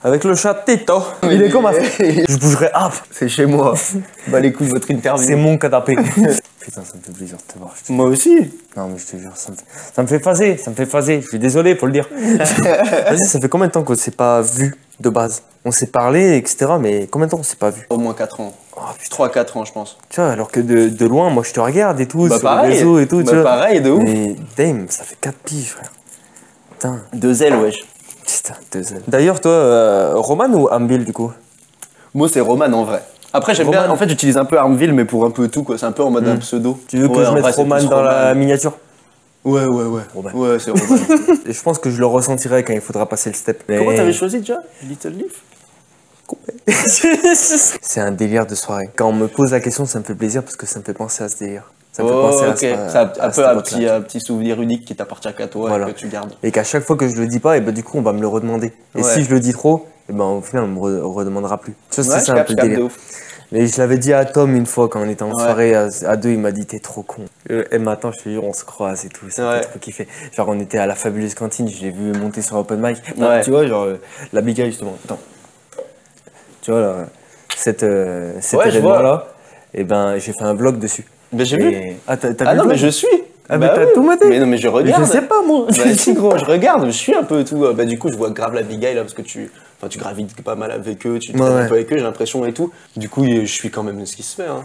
Avec le chat Tito. Il est comment? Je bougerai up. C'est chez moi. Bah les coups de votre interview. C'est mon canapé. Putain, ça me fait plaisir de te voir. Moi aussi. Non, mais je te jure, ça me fait phaser, ça me fait phaser. Je suis désolé pour le dire. Vas-y, ça fait combien de temps qu'on ne s'est pas vu de base? On s'est parlé, etc. Mais combien de temps on s'est pas vu? Au moins 4 ans. Oh, 3-4 ans, je pense. Tu vois, alors que de loin, moi je te regarde et tout, Bah sur pareil. les réseaux et tout. Bah tu vois. pareil, de ouf. Mais damn, ça fait 4 piges, frère. Putain. 2 ailes, wesh. Putain, 2 ailes. D'ailleurs, toi, Roman ou Ambil du coup? Moi, c'est Roman en vrai. Après, j'aime bien. En fait, j'utilise un peu Armville, mais pour un peu tout, quoi. C'est un peu en mode un pseudo. Tu veux que je mette Roman dans la miniature? Ouais. Roman. Ouais, c'est Roman. Et je pense que je le ressentirai quand il faudra passer le step. Mais... Comment t'avais choisi déjà Little Leaf? C'est un délire de soirée. Quand on me pose la question, ça me fait plaisir parce que ça me fait penser à ce délire. Ça me fait penser à c'est un peu un petit souvenir unique qui t'appartient qu'à toi et que tu gardes. Et qu'à chaque fois que je le dis pas, et ben du coup on va me le redemander. Et si je le dis trop, et ben au final on me redemandera plus. Tu vois, c'est ça un peu le délire. Mais je l'avais dit à Tom une fois quand on était en soirée à deux, il m'a dit t'es trop con. Et maintenant je te jure on se croise et tout, ça me fait trop kiffer. Genre on était à la fabuleuse cantine, je l'ai vu monter sur Open Mic. Tu vois genre la Big Eye justement. Attends. Tu vois là, cet événement là, et ben j'ai fait un vlog dessus. Mais j'ai vu. Ah t'as vu? Ah non mais je suis. Ah mais t'as tout maté. Mais non mais je regarde. Je sais pas moi. Bah si gros, je regarde, je suis un peu tout. Bah du coup je vois grave la Big Eye là parce que tu gravites pas mal avec eux, tu traînes un peu avec eux, j'ai l'impression et tout. Du coup je suis quand même ce qui se fait. Hein.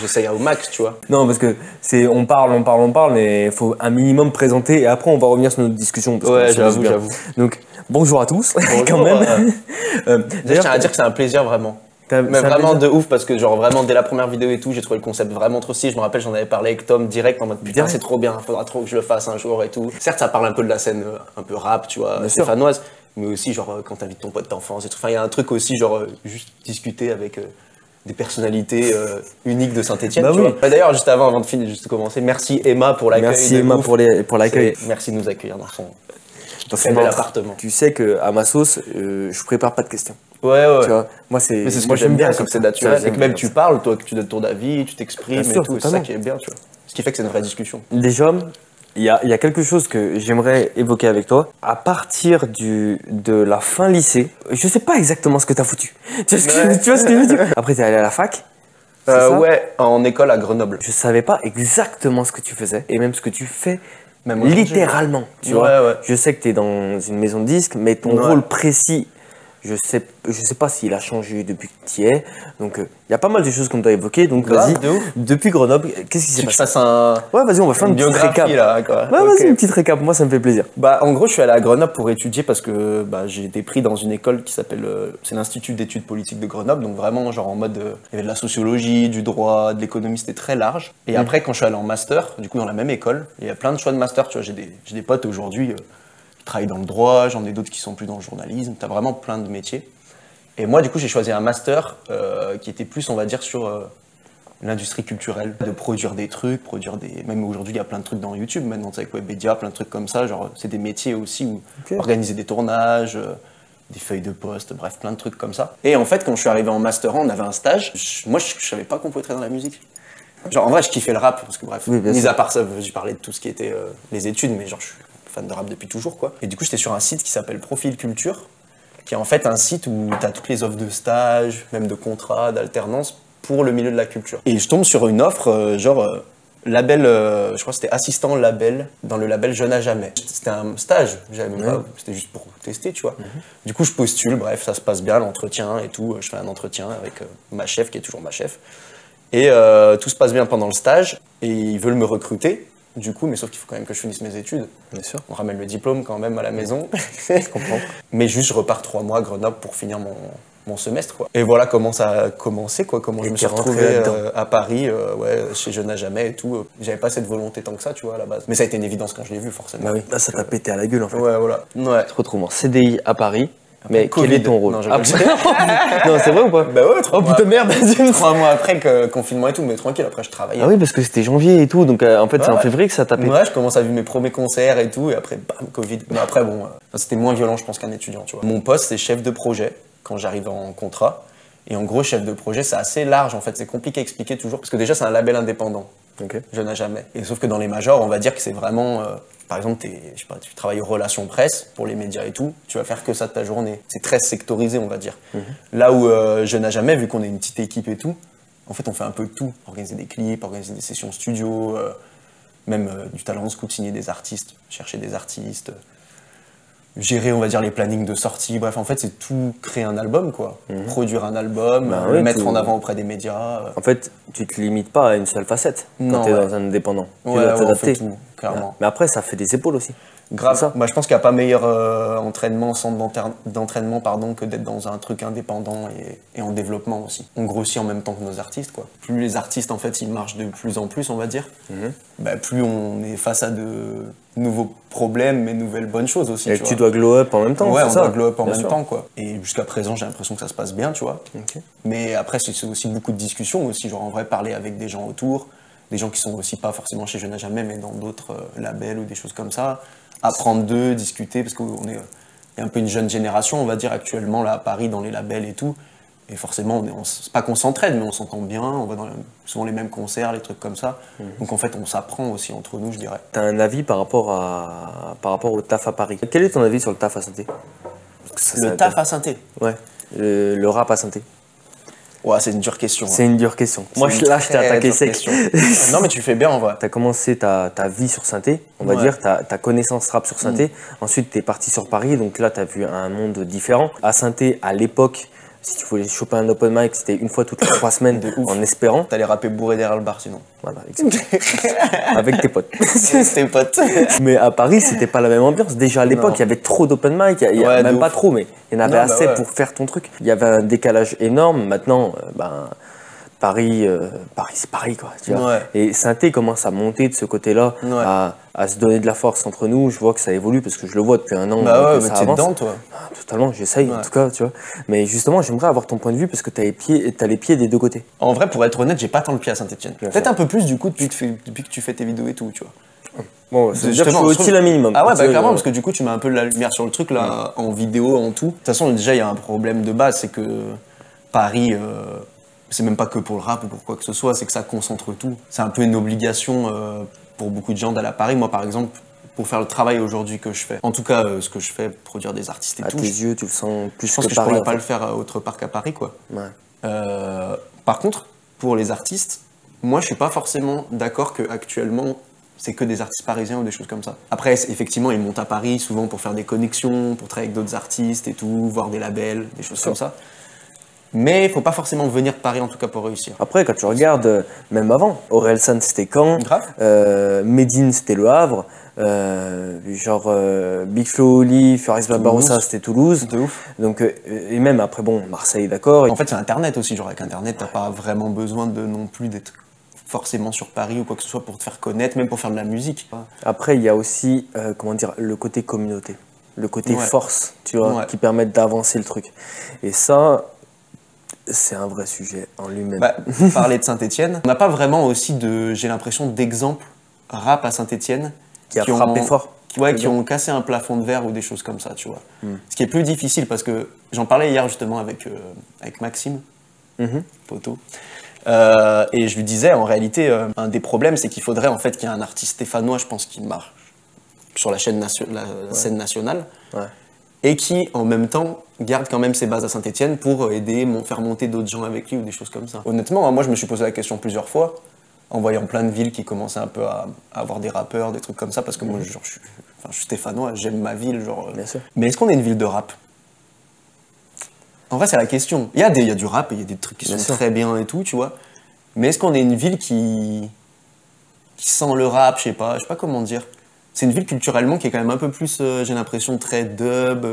J'essaye au max, tu vois. Non parce que on parle, mais il faut un minimum présenter et après on va revenir sur notre discussion. Ouais j'avoue. Donc bonjour à tous. Quand même. D'ailleurs je tiens à dire que c'est un plaisir vraiment. Mais vraiment de ouf parce que genre vraiment dès la première vidéo et tout j'ai trouvé le concept vraiment trop stylé. Je me rappelle j'en avais parlé avec Tom direct en mode putain c'est trop bien, faudra trop que je le fasse un jour et tout. Certes ça parle un peu de la scène un peu rap tu vois, stéphanoise, mais aussi genre quand t'invites ton pote d'enfance et tout. Enfin il y a un truc aussi genre juste discuter avec des personnalités uniques de Saint-Etienne. Bah oui. D'ailleurs juste avant de finir, juste de commencer, merci Emma pour l'accueil. Merci Emma pour l'accueil. Merci de nous accueillir dans son bel appartement. Tu sais que à ma sauce je prépare pas de questions. Ouais. Tu vois, moi c'est. Mais c'est ce que j'aime bien, comme c'est naturel. Et que même tu parles, toi, que tu donnes ton avis, tu t'exprimes et tout. C'est ça qui est bien, tu vois. Ce qui fait que c'est une vraie discussion. Déjà, il y a quelque chose que j'aimerais évoquer avec toi. À partir de la fin lycée, je sais pas exactement ce que t'as foutu. Tu vois ce que je veux dire? Après, t'es allé à la fac. Ouais, en école à Grenoble. Je savais pas exactement ce que tu faisais et même ce que tu fais. Même littéralement, tu vois. Ouais. Je sais que t'es dans une maison de disques, mais ton rôle précis. Je sais pas s'il a changé depuis que tu y es. Donc, il y a pas mal de choses qu'on doit évoquer. Donc, vas-y. Depuis Grenoble, qu'est-ce qui s'est passé? Je fasse un. Ouais, vas-y, on va faire une petite récap. Là, quoi. Ouais, vas-y, une petite récap. Moi, ça me fait plaisir. Bah, en gros, je suis allé à Grenoble pour étudier parce que j'ai été pris dans une école qui s'appelle. C'est l'Institut d'études politiques de Grenoble. Donc, vraiment, genre en mode. Il y avait de la sociologie, du droit, de l'économie, c'était très large. Et après, quand je suis allé en master, du coup, dans la même école, il y a plein de choix de master. Tu vois, j'ai des potes aujourd'hui qui travaillent dans le droit, j'en ai d'autres qui sont plus dans le journalisme. T'as vraiment plein de métiers. Et moi, du coup, j'ai choisi un master qui était plus, on va dire, sur l'industrie culturelle, de produire des trucs, Même aujourd'hui, il y a plein de trucs dans YouTube, maintenant, avec Webedia, plein de trucs comme ça. Genre, c'est des métiers aussi où organiser des tournages, des feuilles de poste, bref, plein de trucs comme ça. Et en fait, quand je suis arrivé en master 1, on avait un stage. Moi, je savais pas qu'on pouvait être dans la musique. Genre, en vrai, je kiffais le rap, parce que bref, mis à part ça, j'ai parlé de tout ce qui était les études, mais genre, je suis fan de rap depuis toujours, quoi. Et du coup, j'étais sur un site qui s'appelle Profil Culture, qui est en fait un site où tu as toutes les offres de stage, même de contrats, d'alternance pour le milieu de la culture. Et je tombe sur une offre label, je crois que c'était assistant label, dans le label Jeune à Jamais. C'était un stage, c'était juste pour tester, tu vois. Du coup, je postule, bref, ça se passe bien, l'entretien et tout. Je fais un entretien avec ma chef, qui est toujours ma chef. Et tout se passe bien pendant le stage, et ils veulent me recruter. Du coup, mais sauf qu'il faut quand même que je finisse mes études. Bien sûr. On ramène le diplôme quand même à la maison. Je comprends. Mais juste, je repars 3 mois à Grenoble pour finir mon semestre, quoi. Et voilà comment ça a commencé, quoi. Comment je me suis retrouvé à Paris, chez Jeune à Jamais et tout. J'avais pas cette volonté tant que ça, tu vois, à la base. Mais ça a été une évidence quand je l'ai vu, forcément. Bah oui, là, ça t'a pété à la gueule, en fait. Ouais, voilà. Ouais. Tu te retrouves en CDI à Paris. Mais quel est ton rôle? Non, non, c'est vrai ou pas? Bah ouais, oh putain de merde. 3 mois après que confinement et tout, mais tranquille, après je travaillais. Ah oui, parce que c'était janvier et tout, donc en fait c'est en février que ça tapait. Ouais, je commence à vivre mes premiers concerts et tout, et après bam, Covid. Mais après bon, c'était moins violent je pense qu'un étudiant, tu vois. Mon poste c'est chef de projet quand j'arrive en contrat. Et en gros, chef de projet, c'est assez large en fait, c'est compliqué à expliquer toujours, parce que déjà c'est un label indépendant. Jeune à jamais. Et sauf que dans les majors, on va dire que c'est vraiment... par exemple, je sais pas, tu travailles aux relations presse pour les médias et tout, tu vas faire que ça de ta journée. C'est très sectorisé, on va dire. Là où Jeune à jamais, vu qu'on est une petite équipe et tout, en fait, on fait un peu de tout. Organiser des clips, organiser des sessions studio, même du talent scout, signer des artistes, chercher des artistes, gérer, on va dire, les plannings de sortie. Bref, en fait, c'est tout créer un album, quoi. Produire un album, le mettre en avant auprès des médias. En fait, tu te limites pas à une seule facette quand tu es dans un indépendant. Tu dois t'adapter. Tout, clairement. Mais après, ça fait des épaules aussi. Grave. Moi, je pense qu'il n'y a pas meilleur entraînement, centre d'entraînement, que d'être dans un truc indépendant et en développement aussi. On grossit en même temps que nos artistes, quoi. Plus les artistes, en fait, ils marchent de plus en plus, on va dire, plus on est face à de nouveaux problèmes, mais nouvelles bonnes choses aussi. Et tu dois glow up en même temps. Ouais, on doit glow up en même temps, quoi. Et jusqu'à présent, j'ai l'impression que ça se passe bien, tu vois. Mais après, c'est aussi beaucoup de discussions aussi, genre en vrai, parler avec des gens autour, des gens qui sont aussi pas forcément chez Jeune à jamais, mais dans d'autres labels ou des choses comme ça. Apprendre d'eux, discuter, parce qu'il y a un peu une jeune génération, on va dire, actuellement, là, à Paris, dans les labels et tout. Et forcément, c'est pas qu'on s'entraide, mais on s'entend bien, on va dans souvent les mêmes concerts, les trucs comme ça. Donc en fait, on s'apprend aussi entre nous, je dirais. T'as un avis par rapport au taf à Paris. Quel est ton avis sur le taf à Saint-Étienne? Le taf à Saint-Étienne? Ouais, le rap à Saint-Étienne. Ouais, c'est une dure question. C'est une dure question. Moi, là, je t'ai attaqué sec. Non, mais tu fais bien en vrai. T'as commencé ta vie sur Saint-Étienne, on va dire, ta connaissance rap sur Saint-Étienne. Ensuite, t'es parti sur Paris, donc là, t'as vu un monde différent. À Saint-Étienne, à l'époque, si tu voulais choper un open mic, c'était une fois toutes les 3 semaines en espérant. T'allais rapper bourré derrière le bar sinon. Voilà, exactement. Avec tes potes. Tes potes. Mais à Paris, c'était pas la même ambiance. Déjà à l'époque, il y avait trop d'open mic. Il y a même pas trop, mais il y en avait assez pour faire ton truc. Il y avait un décalage énorme. Maintenant, Paris, c'est Paris, quoi. Tu vois. Et Saint-Étienne commence à monter de ce côté-là, à se donner de la force entre nous. Je vois que ça évolue parce que je le vois depuis un an. Bah ouais, mais t'es dedans, toi. Totalement, j'essaye en tout cas, tu vois. Mais justement, j'aimerais avoir ton point de vue parce que t'as les pieds des deux côtés. En vrai, pour être honnête, j'ai pas tant le pied à Saint-Étienne. Peut-être un peu plus du coup depuis que tu fais tes vidéos et tout, tu vois. Bon, c'est-à-dire que je suis utile un minimum. Ah ouais, bah clairement, parce que du coup, tu mets un peu de la lumière sur le truc, là, en vidéo, en tout. De toute façon, déjà, il y a un problème de base, c'est que Paris, c'est même pas que pour le rap ou pour quoi que ce soit, c'est que ça concentre tout. C'est un peu une obligation pour beaucoup de gens d'aller à Paris. Moi, par exemple, pour faire le travail aujourd'hui que je fais, en tout cas, ce que je fais, produire des artistes et tout. À tes yeux, tu le sens plus que Paris. Je pense que je pourrais pas le faire autre part qu'à Paris, quoi. Par contre, pour les artistes, moi, je suis pas forcément d'accord qu'actuellement, c'est que des artistes parisiens ou des choses comme ça. Après, effectivement, ils montent à Paris souvent pour faire des connexions, pour travailler avec d'autres artistes et tout, voir des labels, des choses comme ça. Mais il faut pas forcément venir de Paris, en tout cas, pour réussir. Après, quand tu regardes, même avant, Orelsan, c'était Caen, Medine, c'était Le Havre, Big Flo Oli, Faris Barbarossa, c'était Toulouse. De ouf. Donc, et même après, bon, Marseille, d'accord. En fait, c'est Internet aussi. Genre, avec Internet, t'as pas vraiment besoin non plus d'être forcément sur Paris ou quoi que ce soit pour te faire connaître, même pour faire de la musique. Après, il y a aussi, le côté communauté, le côté force, tu vois, qui permettent d'avancer le truc. Et ça, c'est un vrai sujet en lui-même. Parler de Saint-Étienne, on n'a pas vraiment aussi j'ai l'impression, d'exemples rap à Saint-Étienne qui a frappé fort. Qui ont cassé un plafond de verre ou des choses comme ça, tu vois. Ce qui est plus difficile parce que j'en parlais hier justement avec Maxime, Poto. Et je lui disais, en réalité, un des problèmes, c'est qu'il faudrait en fait qu'il y ait un artiste stéphanois, je pense, qui marche sur la scène nationale. Et qui, en même temps, garde quand même ses bases à Saint-Étienne pour aider, faire monter d'autres gens avec lui ou des choses comme ça. Honnêtement, moi, je me suis posé la question plusieurs fois, en voyant plein de villes qui commençaient un peu à avoir des rappeurs, des trucs comme ça, parce que moi, je suis stéphanois, j'aime ma ville, genre... Bien sûr. Mais est-ce qu'on est une ville de rap? En vrai, c'est la question. Il y a du rap, il y a des trucs qui sont très bien et tout, tu vois. Mais est-ce qu'on est une ville qui sent le rap, je sais pas comment dire. C'est une ville culturellement qui est quand même un peu plus, j'ai l'impression, très dub,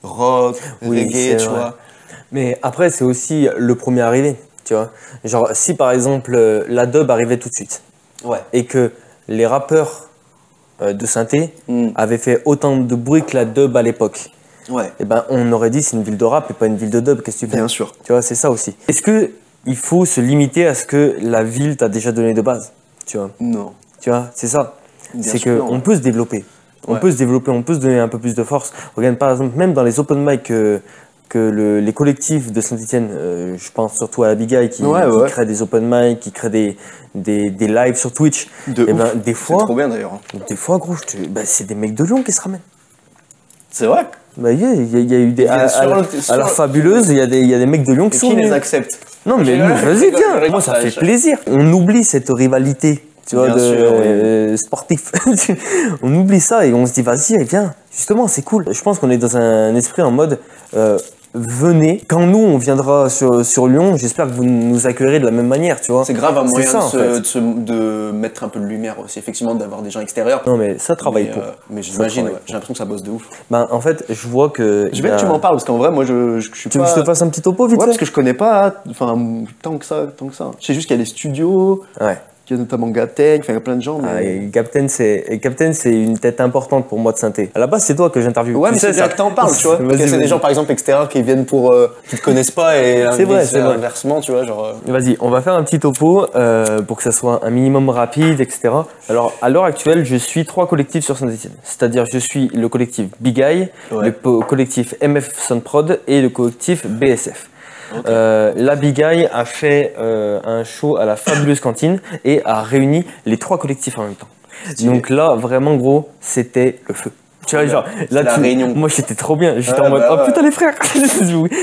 rock, reggae, tu vois. Mais après, c'est aussi le premier arrivé, tu vois. Genre, si par exemple, la dub arrivait tout de suite, et que les rappeurs de Saint-Étienne avaient fait autant de bruit que la dub à l'époque, et ben, on aurait dit c'est une ville de rap et pas une ville de dub, qu'est-ce que tu fais? Bien sûr. Tu vois, c'est ça aussi. Est-ce qu'il faut se limiter à ce que la ville t'a déjà donné de base, tu vois? Non. Tu vois, c'est ça. C'est qu'on peut se développer. On peut se développer, on peut se donner un peu plus de force. Regarde par exemple, même dans les open mic que les collectifs de Saint-Etienne, je pense surtout à Abigail qui crée des open mic, qui crée des lives sur Twitch. Des fois, c'est trop bien d'ailleurs. Des fois, gros, c'est des mecs de Lyon qui se ramènent. C'est vrai. Il y a eu des. À la fabuleuse, il y a des mecs de Lyon qui sont. Qui les acceptent? Non, mais vas-y, viens. Moi, ça fait plaisir. On oublie cette rivalité. Tu vois, sportif. On oublie ça et on se dit, vas-y, viens. Justement, c'est cool. Je pense qu'on est dans un esprit en mode, venez. Quand nous, on viendra sur Lyon, j'espère que vous nous accueillerez de la même manière, tu vois. C'est grave un moyen de mettre un peu de lumière aussi, effectivement, d'avoir des gens extérieurs. Non, mais ça travaille pour. Mais j'imagine, j'ai l'impression que ça bosse de ouf. En fait, je vois que. Je veux que tu m'en parles, parce qu'en vrai, moi, je suis pas... Tu veux que je te fasse un petit topo, vite fait? Parce que je connais pas, tant que ça. Je sais juste qu'il y a les studios. Ouais. Il y a notamment Gapten, il y a plein de gens. Mais... Gapten, c'est une tête importante pour moi de synthé. À la base, c'est toi que j'interviewe. Ouais, mais c'est bien que t'en parles, tu vois. Parce que c'est des gens, par exemple, extérieurs qui viennent qui te connaissent pas et inversement, tu vois. Vas-y, on va faire un petit topo pour que ça soit un minimum rapide, etc. Alors, à l'heure actuelle, je suis 3 collectifs sur Saint-Etienne. C'est-à-dire, je suis le collectif Big Eye, le collectif MF Soundprod et le collectif BSF. Okay. La Big Eye a fait un show à la fabuleuse cantine et a réuni les 3 collectifs en même temps. Donc là, vraiment gros, c'était le feu. Tu vois, genre, là, la réunion. Moi j'étais trop bien, j'étais en mode, oh putain les frères. Tu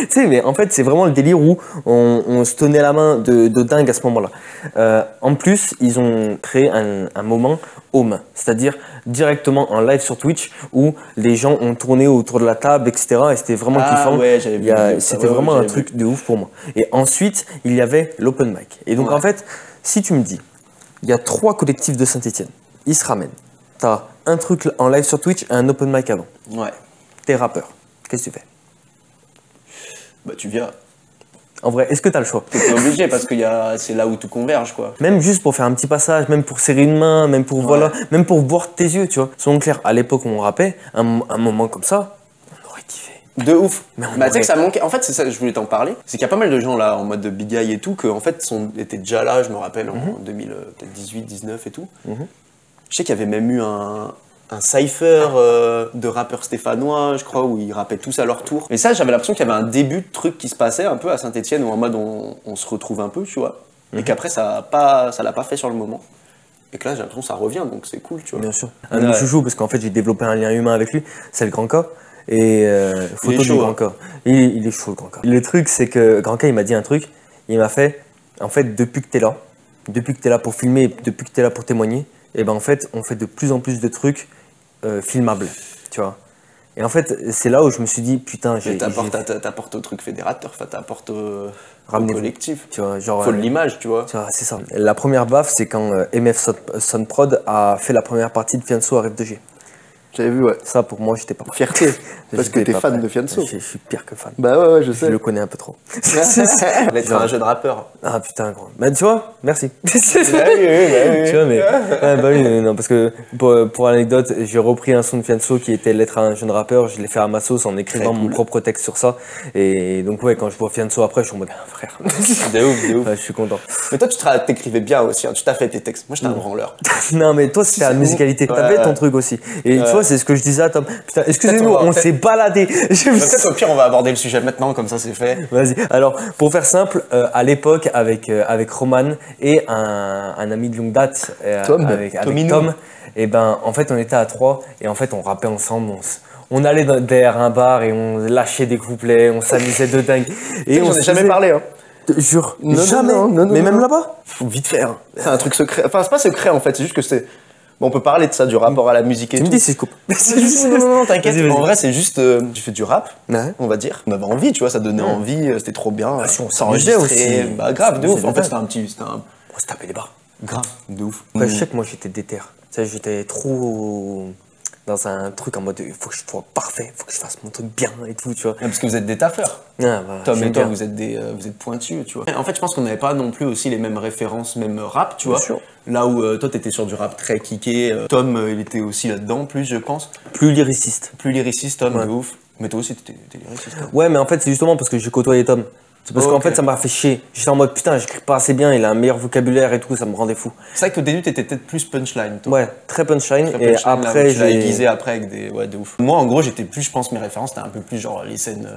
sais, mais en fait, c'est vraiment le délire où on se tenait la main de dingue à ce moment-là. En plus, ils ont créé un moment home, c'est-à-dire directement en live sur Twitch où les gens ont tourné autour de la table, etc. Et c'était vraiment kiffant. Ouais, c'était vraiment un truc de ouf pour moi. Et ensuite, il y avait l'open mic. Et donc en fait, si tu me dis, il y a 3 collectifs de Saint-Etienne, ils se ramènent. T'as un truc en live sur Twitch et un open mic avant. Ouais. T'es rappeur. Qu'est-ce que tu fais? Bah tu viens. En vrai, est-ce que t'as le choix? T'es obligé parce que c'est là où tout converge, quoi. Même juste pour faire un petit passage, même pour serrer une main, même pour même pour voir tes yeux, tu vois. Soyons clairs, à l'époque où on rappait, un moment comme ça, on aurait kiffé. De ouf. Tu sais que ça manquait. En fait, c'est ça que je voulais t'en parler. C'est qu'il y a pas mal de gens là en mode de Big Eye et tout, que en fait étaient déjà là, je me rappelle, en 2018, 19 et tout. Je sais qu'il y avait même eu un cypher de rappeurs stéphanois, je crois, où ils rappaient tous à leur tour. Mais ça, j'avais l'impression qu'il y avait un début de truc qui se passait un peu à Saint-Etienne, où en mode on se retrouve un peu, tu vois. Et qu'après, ça l'a pas fait sur le moment. Et que là, j'ai l'impression que ça revient, donc c'est cool, tu vois. Bien sûr. Un de mes chouchous, parce qu'en fait, j'ai développé un lien humain avec lui, c'est le Grand K. Et photo du Grand K. Il est chaud, le Grand K. Le truc, c'est que Grand K, il m'a dit un truc. Il m'a fait, en fait, depuis que t'es là pour filmer, depuis que t'es là pour témoigner, et ben en fait, on fait de plus en plus de trucs filmables, tu vois. Et en fait, c'est là où je me suis dit, putain, t'apportes au truc fédérateur, t'apportes au collectif. Tu vois, genre, faut de l'image, tu vois. C'est ça. La première baffe, c'est quand MF Soundprod a fait la première partie de Fianso à Rêve 2G. J'avais vu, ouais. Ça, pour moi, j'étais pas prêt. Fierté. Parce que t'es fan de Fianso. Je suis pire que fan. Bah ouais, je sais. Je le connais un peu trop. D'être un jeune rappeur. Ah putain, gros. Mais tu vois, merci. Oui. Tu vois, mais. Bah oui, non, parce que pour l'anecdote, j'ai repris un son de Fianso qui était L'être un jeune rappeur. Je l'ai fait à ma sauce en écrivant mon propre texte sur ça. Et donc, ouais, quand je vois Fianso après, je suis en mode, frère. De ouf. Ouais, je suis content. Mais toi, t'écrivais bien aussi. Hein. Tu t'as fait tes textes. Moi, j'étais un branleur. Non, mais toi, c'était la musicalité. T'avais ton truc aussi. Et tu vois, c'est ce que je disais à Tom. Putain, excusez-nous, on s'est baladé. Peut-être au pire, on va aborder le sujet maintenant, comme ça c'est fait. Vas-y. Alors, pour faire simple, à l'époque, avec Roman et un ami de longue date, avec Tom, et ben, en fait, on était à 3 et en fait, on rappait ensemble. On allait derrière un bar et on lâchait des couplets, on s'amusait de dingue. Et on s'est jamais parlé, hein. Jure, jamais. Mais même là-bas. Faut vite faire. C'est un truc secret. Enfin, c'est pas secret en fait, c'est juste que c'est. Bon, on peut parler de ça, du rapport à la musique et tout. Tu me dis si je coupe. Non, t'inquiète. En vrai, c'est juste. Tu fais du rap, on va dire. On avait envie, tu vois, ça donnait envie, c'était trop bien. Si on s'enregistrait aussi. Bah, grave, de ouf. En fait, c'était un petit. On se tapait les barres. Grave, de ouf. Après, je sais que moi, j'étais déter. Tu sais, j'étais trop dans un truc en mode il faut que je sois parfait, il faut que je fasse mon truc bien et tout, tu vois. Parce que vous êtes des taffeurs. Voilà, Tom et toi, vous êtes pointus, tu vois. En fait, je pense qu'on n'avait pas non plus aussi les mêmes références, même rap, tu vois. Bien sûr. Là où toi, t'étais sur du rap très kické, Tom, il était aussi là-dedans, plus, je pense. Plus lyriciste. Plus lyriciste, Tom, de ouf. Mais toi aussi, t'étais lyriciste. Ouais, mais en fait, c'est justement parce que j'ai côtoyé Tom. C'est parce qu'en fait, ça m'a fait chier. J'étais en mode putain, j'écris pas assez bien, il a un meilleur vocabulaire et tout, ça me rendait fou. C'est vrai qu'au début, t'étais peut-être plus punchline, toi. Ouais, très punchline. Et après, j'ai aiguisé après avec des. Ouais, de ouf. Moi, en gros, j'étais plus, je pense, mes références, c'était un peu plus genre les scènes.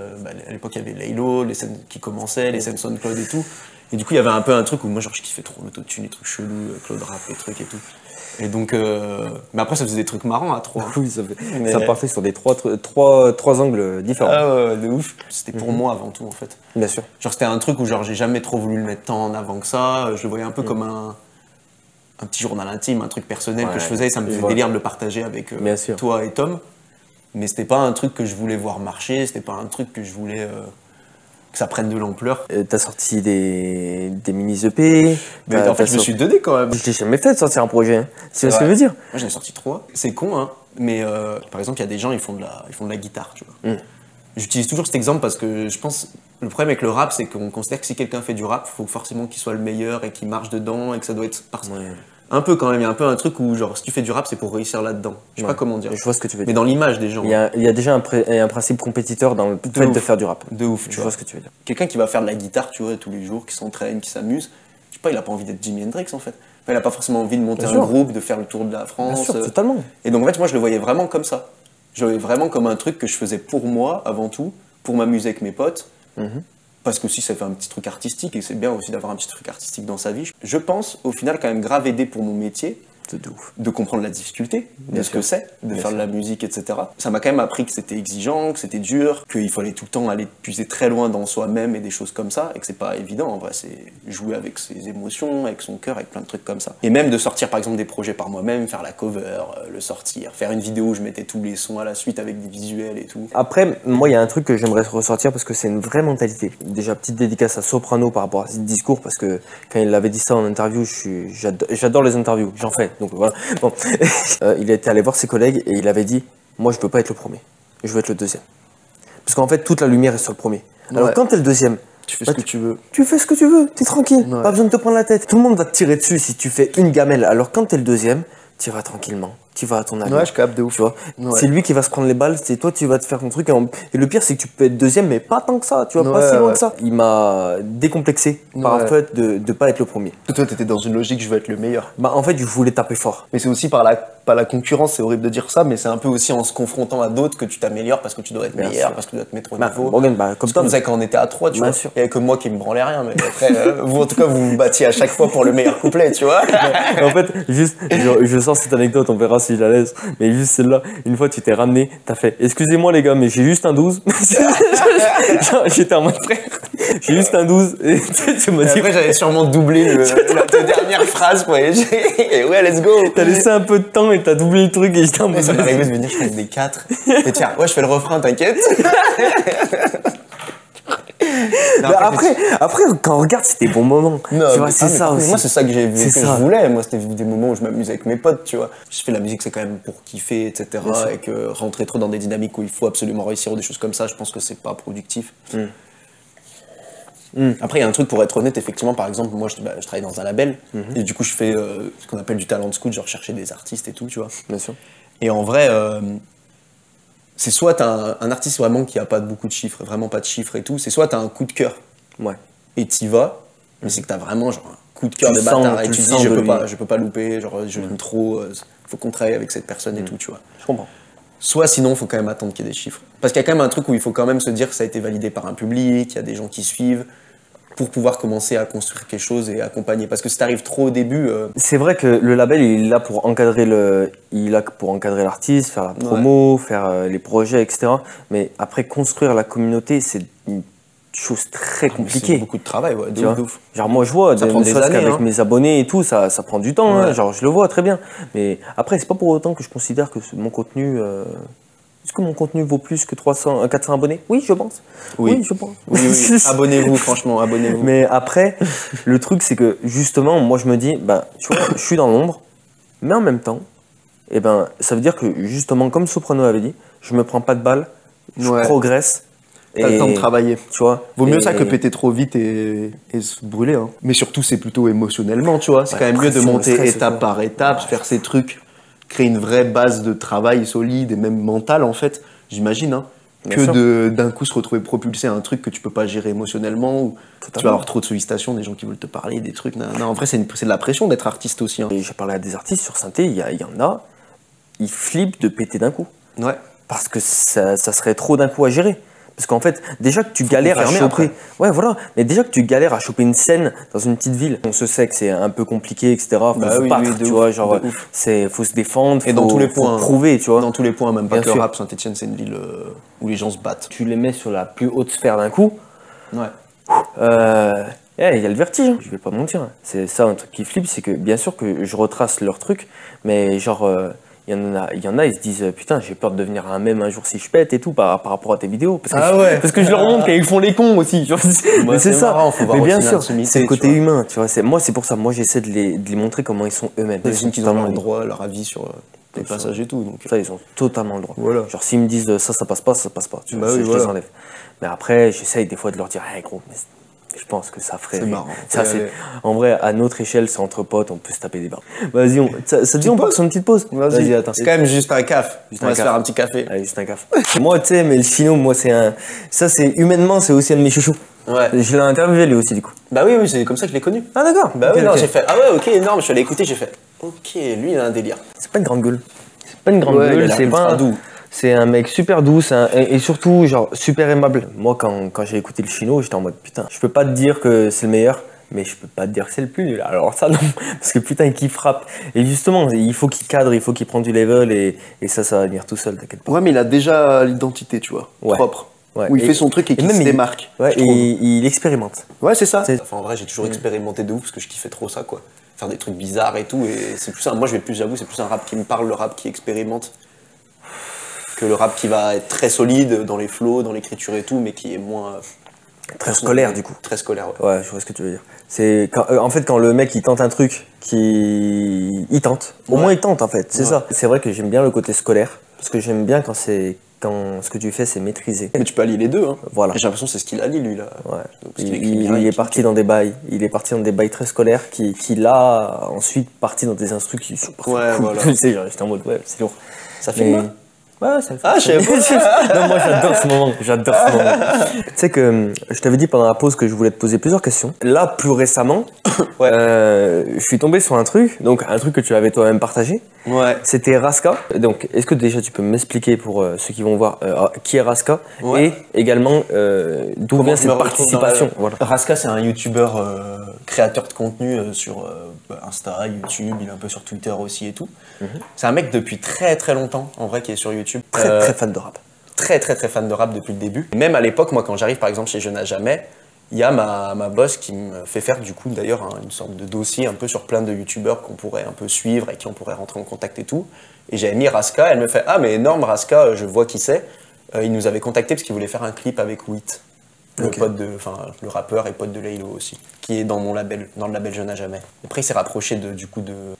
À l'époque, il y avait Laylo, les scènes qui commençaient, les scènes SoundCloud et tout. Et du coup, il y avait un peu un truc où moi, genre, je kiffais trop l'autotune, les trucs chelous, Claude Rap, les trucs et tout. Et donc, mais après, ça faisait des trucs marrants à trois. Oui, ça partait sur des trois angles différents. Ah ouais, de ouf. C'était pour moi avant tout, en fait. Bien sûr. Genre, c'était un truc où genre j'ai jamais trop voulu le mettre tant en avant que ça. Je le voyais un peu comme un petit journal intime, un truc personnel que je faisais. Et ça me faisait délire de le partager avec toi et Tom. Mais c'était pas un truc que je voulais voir marcher. C'était pas un truc que je voulais... que ça prenne de l'ampleur. T'as sorti des mini-EP. Mais en fait, je me suis donné quand même. Je t'ai jamais fait de sortir un projet. Hein. C'est ce que je veux dire. Moi, j'en ai sorti 3. C'est con, hein. Mais par exemple, il y a des gens, ils font de la guitare, tu vois. J'utilise toujours cet exemple parce que je pense... Le problème avec le rap, c'est qu'on considère que si quelqu'un fait du rap, il faut forcément qu'il soit le meilleur et qu'il marche dedans et que ça doit être... Un peu quand même, il y a un peu un truc où genre si tu fais du rap, c'est pour réussir là-dedans. Je sais pas comment dire. Je vois ce que tu veux dire. Mais dans l'image des gens. Il y a déjà un principe compétiteur dans le fait de faire du rap. De ouf, je vois ce que tu veux dire. Quelqu'un qui va faire de la guitare, tu vois, tous les jours, qui s'entraîne, qui s'amuse, je sais pas, il a pas envie d'être Jimi Hendrix en fait. Enfin, il a pas forcément envie de monter un groupe, de faire le tour de la France. Bien sûr, totalement. Et donc en fait, moi je le voyais vraiment comme ça. Je le voyais vraiment comme un truc que je faisais pour moi avant tout, pour m'amuser avec mes potes. Parce que aussi ça fait un petit truc artistique et c'est bien aussi d'avoir un petit truc artistique dans sa vie. Je pense au final quand même grave aider pour mon métier. De comprendre la difficulté de ce que c'est, de faire de la musique, etc. Ça m'a quand même appris que c'était exigeant, que c'était dur, qu'il fallait tout le temps aller puiser très loin dans soi-même et des choses comme ça, et que c'est pas évident en vrai, c'est jouer avec ses émotions, avec son cœur, avec plein de trucs comme ça. Et même de sortir par exemple des projets par moi-même, faire la cover, le sortir, faire une vidéo où je mettais tous les sons à la suite avec des visuels et tout. Après, moi il y a un truc que j'aimerais ressortir parce que c'est une vraie mentalité. Déjà, petite dédicace à Soprano par rapport à ce discours, parce que quand il avait dit ça en interview, j'adore les interviews, j'en fais. Donc voilà. Bon. Il était allé voir ses collègues et il avait dit moi je veux pas être le premier, je veux être le deuxième. Parce qu'en fait toute la lumière est sur le premier. Alors quand t'es le deuxième, tu fais ce que tu veux. Tu fais ce que tu veux, t'es tranquille, pas besoin de te prendre la tête. Tout le monde va te tirer dessus si tu fais une gamelle. Alors quand t'es le deuxième, tu vas tranquillement. Tu vas à ton avis. Ouais, je capte de ouf. Tu vois, c'est lui qui va se prendre les balles, c'est toi tu vas te faire ton truc. Et le pire c'est que tu peux être deuxième mais pas tant que ça, tu vois, pas si loin que ça. Il m'a décomplexé par le fait de pas être le premier. Toi t'étais dans une logique je veux être le meilleur. Bah en fait je voulais taper fort. Mais c'est aussi pas la concurrence, c'est horrible de dire ça, mais c'est un peu aussi en se confrontant à d'autres que tu t'améliores parce que tu dois être meilleur, parce que tu dois te mettre au niveau. Comme Tom. Ça quand on était à 3, tu vois. Il y avait que moi qui me branlais rien, mais après vous en tout cas vous vous battiez à chaque fois pour le meilleur couplet, tu vois. En fait, juste je sors cette anecdote, on verra si je la laisse. Mais juste celle-là, une fois tu t'es ramené, t'as fait excusez-moi les gars, mais j'ai juste un 12. J'étais en mode frère, j'ai juste un 12. Et tu m'as dit. Après, j'avais sûrement doublé la dernière phrase pour aller et ouais, let's go. T'as laissé un peu de temps et t'as doublé le truc et j'étais en mode. Ça m'arrivait de me dire, je fais des 4. Et tiens, ouais, je fais le refrain, t'inquiète. Non, après, quand on regarde, c'était des bons moments. Non, tu vois, c'est ça aussi. Moi, c'est ça que je voulais. Moi, c'était des moments où je m'amusais avec mes potes, tu vois. Je fais la musique, c'est quand même pour kiffer, etc. Et que rentrer trop dans des dynamiques où il faut absolument réussir ou des choses comme ça, je pense que c'est pas productif. Après, il y a un truc, pour être honnête, effectivement, par exemple, moi, je travaille dans un label. Et du coup, je fais ce qu'on appelle du talent scout, genre chercher des artistes et tout, tu vois. Bien sûr. Et en vrai... c'est soit t'as un artiste vraiment qui a pas beaucoup de chiffres, vraiment pas de chiffres et tout, c'est soit t'as un coup de cœur. Ouais. Et t'y vas, mais c'est que t'as vraiment genre un coup de cœur de bâtard et tu te dis je peux pas louper, genre je l'aime trop, faut qu'on travaille avec cette personne et tout, tu vois. Je comprends. Soit sinon faut quand même attendre qu'il y ait des chiffres. Parce qu'il y a quand même un truc où il faut quand même se dire que ça a été validé par un public, il y a des gens qui suivent, pour pouvoir commencer à construire quelque chose et accompagner. Parce que si t'arrives trop au début... C'est vrai que le label, il est là pour encadrer l'artiste, faire la promo, faire les projets, etc. Mais après, construire la communauté, c'est une chose très compliquée. C'est beaucoup de travail, ouais, de ouf. Genre moi, je vois, ça prend des années, avec mes abonnés et tout, ça prend du temps, hein, genre je le vois très bien. Mais après, c'est pas pour autant que je considère que mon contenu... Est-ce que mon contenu vaut plus que 400 abonnés? Oui, je pense. Oui, je pense. Oui. Abonnez-vous, franchement, abonnez-vous. Mais après, le truc, c'est que justement, moi, je me dis, tu vois, je suis dans l'ombre, mais en même temps, ça veut dire que justement, comme Soprano avait dit, je me prends pas de balles, je progresse. T'as le temps de travailler. Tu vois. Vaut mieux ça que péter trop vite et se brûler. Hein. Mais surtout, c'est plutôt émotionnellement, tu vois. C'est quand même mieux de monter étape par étape, faire ces trucs. Créer une vraie base de travail solide et même mentale en fait, j'imagine, hein, que d'un coup se retrouver propulsé à un truc que tu peux pas gérer émotionnellement, ou tu vas avoir trop de sollicitations, des gens qui veulent te parler, des trucs. Non, en vrai, c'est de la pression d'être artiste aussi. Hein. J'ai parlé à des artistes sur synthé, il y en a, ils flippent de péter d'un coup. Ouais. Parce que ça serait trop d'un coup à gérer. Parce qu'en fait, déjà que tu galères à choper. Après. Ouais, voilà. Mais déjà que tu galères à choper une scène dans une petite ville, on se sait que c'est un peu compliqué, etc. Faut se battre, tu vois. Genre, faut se défendre. Et dans tous les points. Faut prouver, tu vois. Dans tous les points, même pas que le rap. Saint-Etienne, c'est une ville où les gens se battent. Tu les mets sur la plus haute sphère d'un coup. Ouais. Il y a le vertige, hein. Je vais pas mentir. C'est ça un truc qui flippe, c'est que bien sûr que je retrace leur truc, mais genre. Il y en a, ils se disent putain, j'ai peur de devenir un mème un jour si je pète et tout par rapport à tes vidéos. Parce que je leur montre qu'ils font les cons aussi. Mais c'est ça. Marrant, mais bien sûr, c'est le côté humain. Tu vois, c'est pour ça. Moi, j'essaie de les montrer comment ils sont eux-mêmes. J'imagine qu'ils ont le droit, leur avis sur les passages et tout. Donc. Ça, ils ont totalement le droit. Voilà. Genre, s'ils me disent ça passe pas, ça passe pas. Je les enlève. Mais après, j'essaye des fois de leur dire, hey, gros, je pense que ça ferait. C'est marrant. En vrai, à notre échelle, c'est entre potes, on peut se taper des barres. Vas-y, ça te dit, on part sur une petite pause. Vas-y, attends. C'est quand même juste un caf. On va se faire un petit café. Allez, juste un caf. Moi, tu sais, mais le chino, moi, ça, c'est humainement, c'est aussi un de mes chouchous. Ouais. Je l'ai interviewé lui aussi, du coup. Bah oui, c'est comme ça que je l'ai connu. Ah, d'accord. Bah oui, non, j'ai fait. Ah ouais, ok, énorme. Je suis allé écouter, j'ai fait. Ok, lui, il a un délire. C'est pas une grande gueule. C'est pas une grande gueule, c'est pas doux. C'est un mec super doux et surtout genre super aimable. Moi quand j'ai écouté le chino, j'étais en mode putain, je peux pas te dire que c'est le meilleur, mais je peux pas te dire que c'est le plus nul. Alors ça non, parce que putain qu'il frappe. Et justement, il faut qu'il cadre, il faut qu'il prenne du level et ça va venir tout seul, t'inquiète pas. Ouais, mais il a déjà l'identité, tu vois, propre. Ouais. Où il fait son truc et qu'il se démarque. Ouais, et il expérimente. Ouais, c'est ça. Enfin, en vrai, j'ai toujours expérimenté de ouf parce que je kiffais trop ça, quoi. Faire des trucs bizarres et tout. Et c'est plus moi, j'avoue, c'est plus un rap qui me parle, le rap qui expérimente, que le rap qui va être très solide dans les flows, dans l'écriture et tout, mais qui est moins. Très scolaire, du coup. Très scolaire, ouais. Ouais, je vois ce que tu veux dire. C'est en fait, quand le mec il tente un truc, il tente. Au moins, il tente, en fait. C'est ça. C'est vrai que j'aime bien le côté scolaire, parce que j'aime bien quand ce que tu fais, c'est maîtrisé. Mais tu peux allier les deux, hein. Voilà. J'ai l'impression que c'est ce qu'il allie, lui, là. Ouais. Il est parti dans des bails. Il est parti dans des bails très scolaires qui l'a ensuite parti dans des instrus qui sont cool. Voilà. Tu sais, j'étais en mode, ouais, c'est lourd. Ça filme. Ouais, ça fait. Ah, je sais pas. Non, moi j'adore ce moment. Tu sais que je t'avais dit pendant la pause que je voulais te poser plusieurs questions. Là, plus récemment, je suis tombé sur un truc que tu avais toi-même partagé. Ouais. C'était Raska. Donc, est-ce que déjà tu peux m'expliquer pour ceux qui vont voir qui est Raska et également d'où vient cette participation. Voilà. Raska, c'est un youtubeur créateur de contenu sur Insta, YouTube, il est un peu sur Twitter aussi et tout. C'est un mec depuis très très longtemps, en vrai, qui est sur YouTube. Très fan de rap. Très très très fan de rap depuis le début. Même à l'époque, moi, quand j'arrive par exemple chez Je n'ai jamais, il y a ma boss qui me fait faire du coup d'ailleurs une sorte de dossier un peu sur plein de youtubeurs qu'on pourrait un peu suivre et qui on pourrait rentrer en contact et tout. Et j'avais mis Raska, elle me fait ah mais énorme Raska, je vois qui c'est. Il nous avait contacté parce qu'il voulait faire un clip avec Wheat, le rappeur et pote de Laylo aussi, qui est dans mon label, dans le label Je n'ai jamais. Après il s'est rapproché de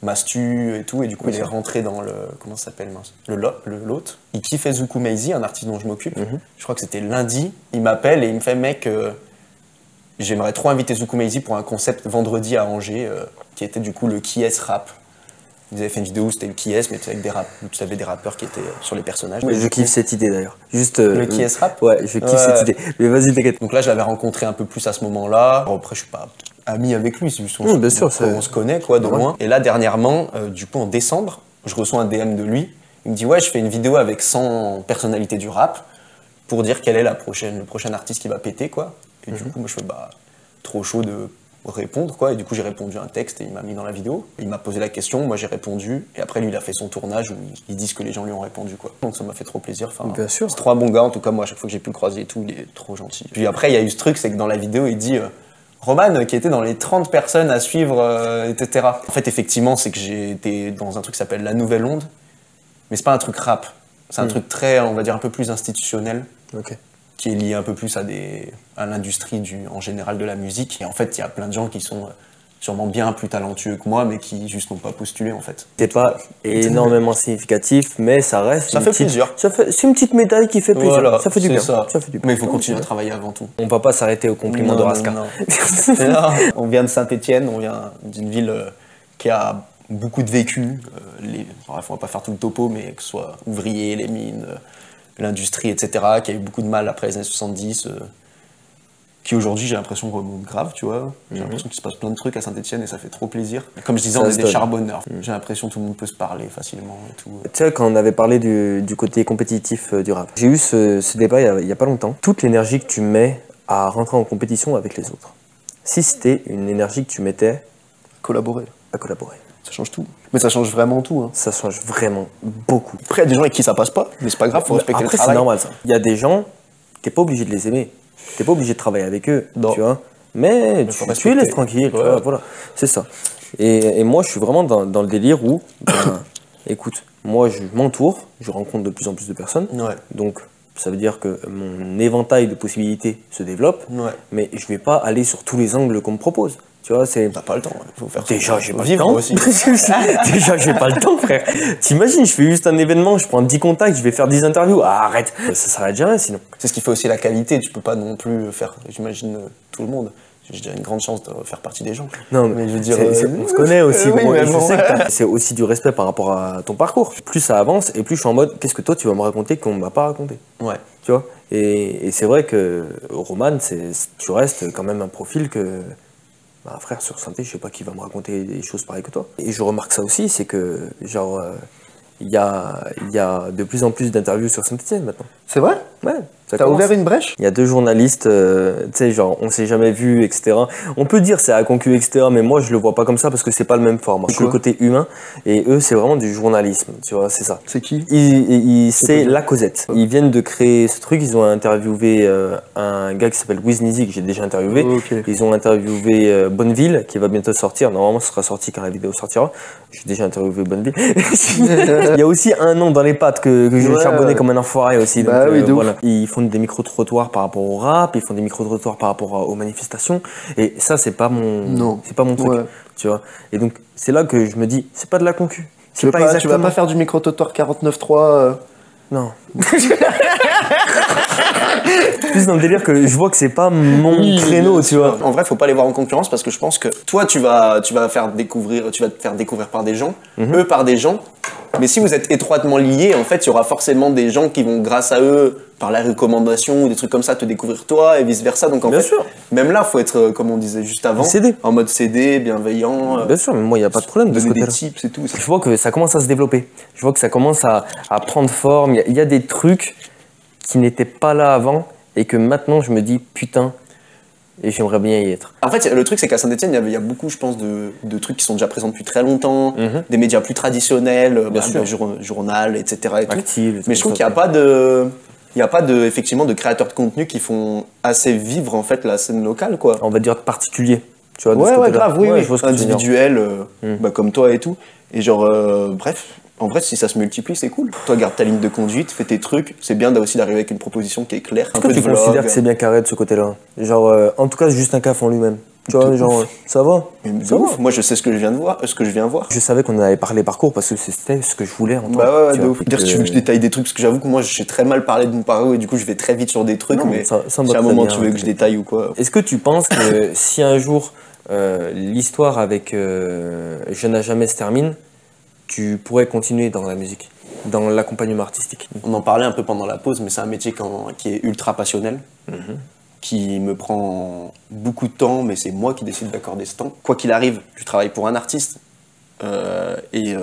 Mastu et tout, et du coup il est rentré dans le comment ça s'appelle l'autre. Il kiffait Zuku Maizy, un artiste dont je m'occupe. Je crois que c'était lundi. Il m'appelle et il me fait mec. J'aimerais trop inviter Zuku Maizy pour un concept vendredi à Angers, qui était du coup le Qui est rap. Ils avaient fait une vidéo où c'était le Qui est, mais avec tu avais des rappeurs qui étaient sur les personnages. Mais je kiffe cette idée d'ailleurs. Juste le Qui est rap. Ouais, je kiffe cette idée. Mais vas-y, t'inquiète. Donc là, je l'avais rencontré un peu plus à ce moment-là. Bon, après, je suis pas ami avec lui, c'est juste on se connaît quoi de loin. Et là, dernièrement, du coup, en décembre, je reçois un DM de lui. Il me dit ouais, je fais une vidéo avec 100 personnalités du rap pour dire quel est le prochain artiste qui va péter quoi. Et du coup, moi, je fais trop chaud de répondre, quoi. Et du coup, j'ai répondu un texte et il m'a mis dans la vidéo. Il m'a posé la question, moi j'ai répondu. Et après, lui, il a fait son tournage où ils disent que les gens lui ont répondu, quoi. Donc ça m'a fait trop plaisir. Enfin, bien sûr. C'est trop un bon gars, en tout cas, moi, à chaque fois que j'ai pu le croiser et tout, il est trop gentil. Puis après, il y a eu ce truc, c'est que dans la vidéo, il dit Roman, qui était dans les 30 personnes à suivre, etc. En fait, effectivement, c'est que j'ai été dans un truc qui s'appelle La Nouvelle Onde. Mais c'est pas un truc rap. C'est un truc très, on va dire, un peu plus institutionnel. Ok. Qui est lié un peu plus à l'industrie en général de la musique. Et en fait, il y a plein de gens qui sont sûrement bien plus talentueux que moi, mais qui juste n'ont pas postulé, en fait. C'est pas énormément significatif, mais ça reste ça fait plaisir. C'est une petite médaille qui fait plaisir. Voilà, ça fait du bien. Ça fait du bien. Mais il faut continuer à travailler avant tout. On va pas s'arrêter au compliment de Raska. Non. On vient de Saint-Etienne, on vient d'une ville qui a beaucoup de vécu. Bref, on va pas faire tout le topo, mais que ce soit ouvrier, les mines... l'industrie, etc., qui a eu beaucoup de mal après les années 70, qui aujourd'hui, j'ai l'impression, remonte grave, tu vois. J'ai l'impression qu'il se passe plein de trucs à Saint-Etienne et ça fait trop plaisir. Comme je disais, on est des charbonneurs. J'ai l'impression que tout le monde peut se parler facilement et tout. Tu sais, quand on avait parlé du côté compétitif du rap, j'ai eu ce débat il y a pas longtemps. Toute l'énergie que tu mets à rentrer en compétition avec les autres, si c'était une énergie que tu mettais collaborer. À collaborer. Ça change tout. Mais ça change vraiment tout. Hein. Ça change vraiment beaucoup. Après, il y a des gens avec qui ça passe pas, mais c'est pas grave, faut respecter le travail. Après, c'est normal ça. Il y a des gens, t'es pas obligé de les aimer. T'es pas obligé de travailler avec eux, tu vois. Mais tu les laisses tranquilles, voilà. C'est ça. Et moi, je suis vraiment dans le délire où, écoute, moi, je m'entoure, je rencontre de plus en plus de personnes. Ouais. Donc, ça veut dire que mon éventail de possibilités se développe. Ouais. Mais je vais pas aller sur tous les angles qu'on me propose. Tu vois, t'as pas le temps, il faut faire ça. Déjà, j'ai pas le temps. Aussi. Déjà, j'ai pas le temps, frère. T'imagines, je fais juste un événement, je prends 10 contacts, je vais faire 10 interviews. Ah, arrête, ça s'arrête jamais sinon. C'est ce qui fait aussi la qualité, tu peux pas non plus faire, j'imagine, tout le monde. J'ai déjà une grande chance de faire partie des gens. Non, mais je veux dire, on se connaît aussi. Oui, mais je sais que c'est aussi du respect par rapport à ton parcours. Plus ça avance, et plus je suis en mode, qu'est-ce que toi tu vas me raconter qu'on m'a pas raconté. Ouais. Tu vois. Et c'est vrai que Roman, tu restes quand même un profil que. Bah, frère, sur Synthé, je sais pas qui va me raconter des choses pareilles que toi. Et je remarque ça aussi, c'est que, genre, il y a de plus en plus d'interviews sur Saint-Etienne maintenant. C'est vrai? Ouais. T'as ouvert une brèche? Il y a 2 journalistes, tu sais, genre, on s'est jamais vu, etc. On peut dire c'est à concu, etc. Mais moi, je le vois pas comme ça parce que c'est pas le même format. C'est le côté humain. Et eux, c'est vraiment du journalisme, tu vois, c'est ça. C'est qui? C'est La Causette. Ils viennent de créer ce truc. Ils ont interviewé un gars qui s'appelle Wiznizi, que j'ai déjà interviewé. Okay. Ils ont interviewé Bonneville, qui va bientôt sortir. Normalement, ce sera sorti quand la vidéo sortira. J'ai déjà interviewé Bonneville. Il y a aussi un nom dans les pattes que je vais charbonner comme un enfoiré aussi. Bah donc, oui, voilà. Ils font des micro-trottoirs par rapport au rap, ils font des micro-trottoirs par rapport aux manifestations. Et ça, c'est pas mon truc. Ouais. Tu vois. Et donc, c'est là que je me dis, c'est pas de la concu. Tu vas pas faire du micro-trottoir 49.3 Non. Plus dans le délire que je vois que c'est pas mon créneau, tu vois. En vrai, faut pas les voir en concurrence parce que je pense que toi, tu vas te faire découvrir par des gens, eux par des gens. Mais si vous êtes étroitement liés, en fait, il y aura forcément des gens qui vont, grâce à eux, par la recommandation ou des trucs comme ça, te découvrir toi et vice versa. Donc en fait, même là, faut être, comme on disait juste avant, en mode CD, bienveillant. Bien sûr, mais moi, il n'y a pas de problème de ce côté-là. Des tips et tout. Je vois que ça commence à se développer. Je vois que ça commence à prendre forme. Il y a des trucs qui n'étaient pas là avant et que maintenant, je me dis, putain, et j'aimerais bien y être. En fait, le truc, c'est qu'à Saint-Etienne, il y a beaucoup, je pense, de trucs qui sont déjà présents depuis très longtemps, des médias plus traditionnels, le journal, etc. Et Active, mais je trouve qu'il n'y a pas de, effectivement, de créateurs de contenu qui font assez vivre en fait la scène locale, quoi. On va dire particulier, tu vois. Ouais, grave, oui. Individuel, comme toi et tout. Et genre, bref. En vrai, si ça se multiplie, c'est cool. Toi, garde ta ligne de conduite, fais tes trucs. C'est bien aussi d'arriver avec une proposition qui est claire. Est-ce que tu considères que c'est bien carré de ce côté-là? Genre, en tout cas, juste un caf en lui-même. Tu vois, genre, ça va. Moi, je sais ce que je viens voir. Je savais qu'on avait parlé parcours parce que c'était ce que je voulais en toi. Bah ouais, de ouf. Dire si tu veux que je détaille des trucs, parce que j'avoue que moi, j'ai très mal parlé de mon parcours et du coup, je vais très vite sur des trucs. Mais si à un moment tu veux que je détaille ou quoi. Est-ce que tu penses que si un jour l'histoire avec Je n'ai jamais se termine, tu pourrais continuer dans la musique, dans l'accompagnement artistique? On en parlait un peu pendant la pause, mais c'est un métier qui est ultra passionnel, qui me prend beaucoup de temps, mais c'est moi qui décide d'accorder ce temps. Quoi qu'il arrive, je travaille pour un artiste, et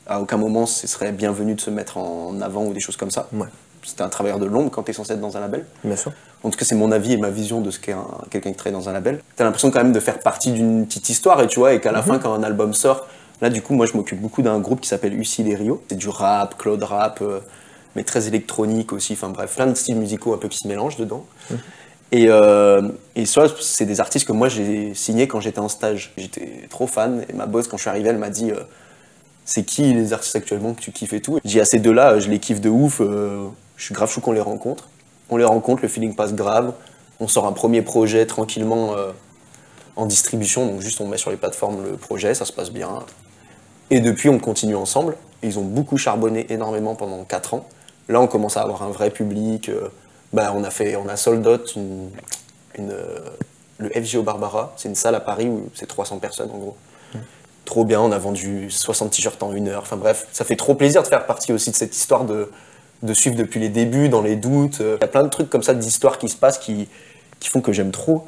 à aucun moment ce serait bienvenu de se mettre en avant ou des choses comme ça. Ouais. C'est un travailleur de l'ombre quand tu es censé être dans un label. Bien sûr. En tout cas, c'est mon avis et ma vision de ce qu'est quelqu'un qui travaille dans un label. Tu as l'impression quand même de faire partie d'une petite histoire, et tu vois, et qu'à la fin, quand un album sort, là, du coup, moi, je m'occupe beaucoup d'un groupe qui s'appelle Ucil et Rio. C'est du rap, cloud rap, mais très électronique aussi. Enfin bref, plein de styles musicaux un peu qui se mélangent dedans. Et ça, c'est des artistes que moi, j'ai signés quand j'étais en stage. J'étais trop fan. Et ma boss, quand je suis arrivé, elle m'a dit c'est qui les artistes actuellement que tu kiffes et tout. J'ai dit à ces deux-là, je les kiffe de ouf. Je suis grave chou qu'on les rencontre. On les rencontre, le feeling passe grave. On sort un premier projet tranquillement en distribution. Donc juste, on met sur les plateformes le projet, ça se passe bien. Et depuis, on continue ensemble. Ils ont beaucoup charbonné énormément pendant 4 ans. Là, on commence à avoir un vrai public. On a sold out le FGO Barbara. C'est une salle à Paris où c'est 300 personnes en gros. Trop bien, on a vendu 60 t-shirts en 1 heure. Enfin bref, ça fait trop plaisir de faire partie aussi de cette histoire de de suivre depuis les débuts, dans les doutes. Il y a plein de trucs comme ça, d'histoires qui se passent qui font que j'aime trop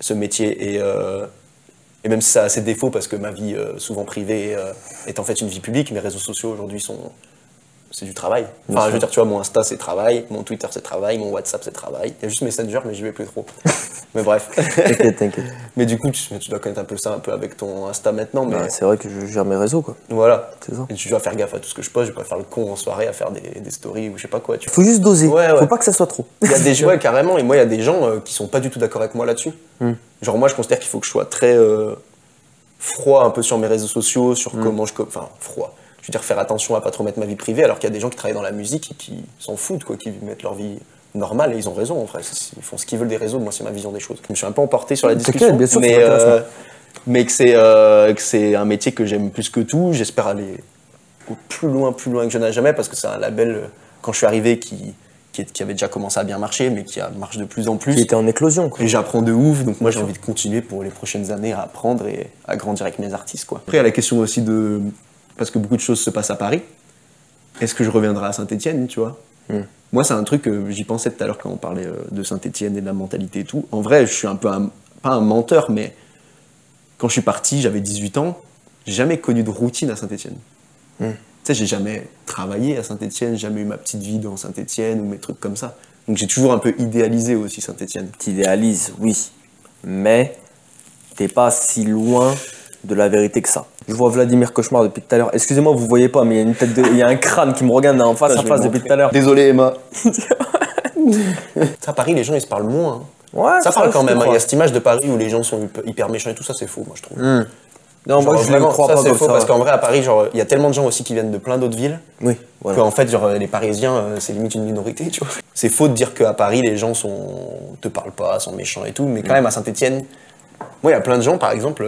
ce métier. Et même si ça a ses défauts, parce que ma vie souvent privée est en fait une vie publique, mes réseaux sociaux aujourd'hui c'est du travail. Enfin, je veux dire, tu vois, mon Insta c'est travail, mon Twitter c'est travail, mon WhatsApp c'est travail. Il y a juste Messenger, mais j'y vais plus trop. Mais bref. T'inquiète. Mais du coup, tu dois connaître un peu ça, un peu avec ton Insta maintenant. Mais c'est vrai que je gère mes réseaux, quoi. Voilà. C'est ça. Et tu dois faire gaffe à tout ce que je poste. Je vais pas faire le con en soirée à faire des stories ou je sais pas quoi. Faut juste doser. Faut pas que ça soit trop. Il y a des jouets carrément. Et moi, il y a des gens qui sont pas du tout d'accord avec moi là-dessus. Genre moi, je considère qu'il faut que je sois très froid un peu sur mes réseaux sociaux, sur comment enfin, froid. Je veux dire, faire attention à pas trop mettre ma vie privée, alors qu'il y a des gens qui travaillent dans la musique et qui s'en foutent, quoi, qui mettent leur vie normale, et ils ont raison, en vrai. Ils font ce qu'ils veulent des réseaux, moi, c'est ma vision des choses. Je suis un peu emporté sur la discussion, bien sûr, mais que c'est un métier que j'aime plus que tout. J'espère aller au plus loin que je n'ai jamais, parce que c'est un label, quand je suis arrivé, qui avait déjà commencé à bien marcher, mais qui marche de plus en plus. Qui était en éclosion, quoi. Et j'apprends de ouf, donc moi j'ai envie de continuer pour les prochaines années à apprendre et à grandir avec mes artistes, quoi. Après, il y a la question aussi de... Parce que beaucoup de choses se passent à Paris. Est-ce que je reviendrai à Saint-Étienne, tu vois? Moi, c'est un truc que j'y pensais tout à l'heure quand on parlait de Saint-Étienne et de la mentalité et tout. En vrai, je suis un peu pas un menteur, mais quand je suis parti, j'avais 18 ans, j'ai jamais connu de routine à Saint-Étienne. Tu sais, j'ai jamais travaillé à Saint-Étienne, jamais eu ma petite vie dans Saint-Étienne ou mes trucs comme ça. Donc j'ai toujours un peu idéalisé aussi Saint-Étienne. T'idéalises, oui. Mais t'es pas si loin de la vérité que ça. Je vois Vladimir Cauchemar depuis tout à l'heure. Excusez-moi, vous voyez pas, mais il y a un crâne qui me regarde en face à face depuis tout à l'heure. Désolé, Emma. Ça, à Paris, les gens, ils se parlent moins. Ouais, ça parle quand même. Il y a cette image de Paris où les gens sont hyper méchants et tout ça, c'est faux, moi, je trouve. Non, moi, je ne crois pas comme ça. Parce qu'en vrai, à Paris, il y a tellement de gens aussi qui viennent de plein d'autres villes. Oui, voilà. Qu'en fait, les Parisiens, c'est limite une minorité, tu vois. C'est faux de dire qu'à Paris, les gens te parlent pas, sont méchants et tout. Mais quand même, à Saint-Étienne, moi, il y a plein de gens, par exemple,